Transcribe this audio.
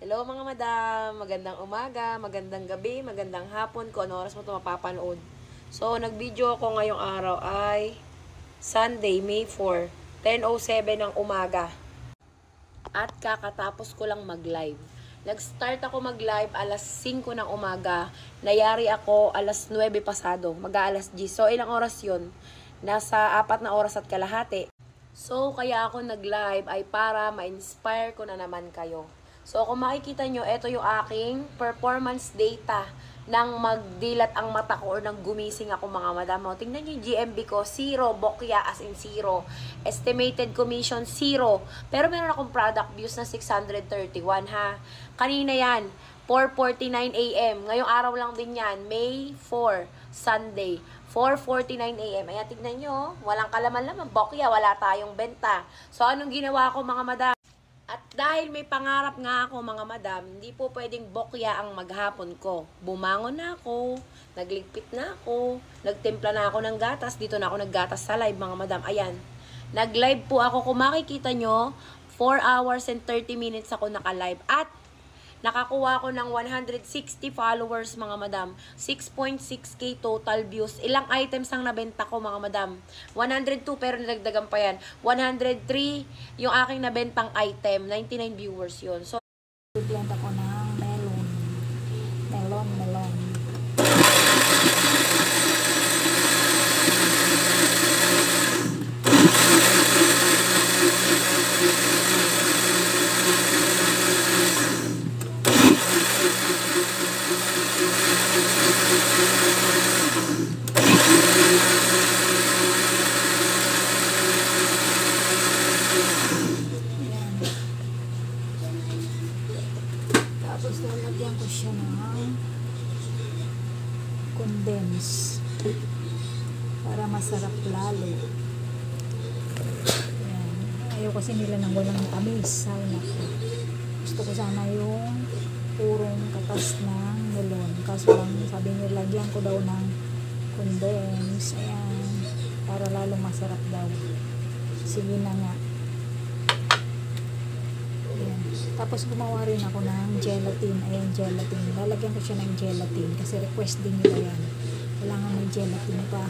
Hello mga madam, magandang umaga, magandang gabi, magandang hapon kung ano oras mo ito mapapanood. So, nag-video ako ngayong araw ay Sunday, May 4, 10:07 ng umaga. At kakatapos ko lang mag-live. Nag-start ako mag-live alas 5 ng umaga. Nayari ako alas 9 pasado, mag-aalas 10. So, ilang oras yun? Nasa 4 na oras at kalahati. So, kaya ako nag-live ay para ma-inspire ko na naman kayo. So, kung makikita nyo, ito yung aking performance data nang magdilat ang mata ko or nang gumising ako mga madam. O, tingnan nyo yung GMB ko, 0, bokya as in 0. Estimated commission, 0. Pero meron akong product views na 631 ha. Kanina yan, 4:49 AM. Ngayong araw lang din yan, May 4, Sunday. 4:49 AM. Ayan, tignan nyo, walang kalaman-laman. Bokya, wala tayong benta. So, anong ginawa ko mga madam? At dahil may pangarap nga ako mga madam, hindi po pwedeng bokya ang maghapon ko. Bumangon na ako, nagligpit na ako, nagtimpla na ako ng gatas. Dito na ako naggatas sa live mga madam. Ayan, nag-live po ako. Kung makikita nyo, 4 hours and 30 minutes ako naka-live. At nakakuha ko ng 160 followers mga madam. 6.6k total views. Ilang items ang nabenta ko mga madam? 102 pero nadagdagan pa yan. 103 yung aking nabentang item. 99 viewers yun. So, Bigyan ako ng melon. Tapos lalagyan ko siya ng condense para masarap lalo. Ayan. Ayaw kasi nila ng walang tamis. Sana ko. Gusto ko sana yung purong katas ng melon. Kaso lang sabi nila lagyan ko daw ng condense. Ayan. Para lalong masarap daw. Sige na nga. Ayan. Tapos gumawa rin ako ng gelatin. Ayan, gelatin. Lalagyan ko siya ng gelatin kasi request din nila yan. Kailangan may gelatin pa.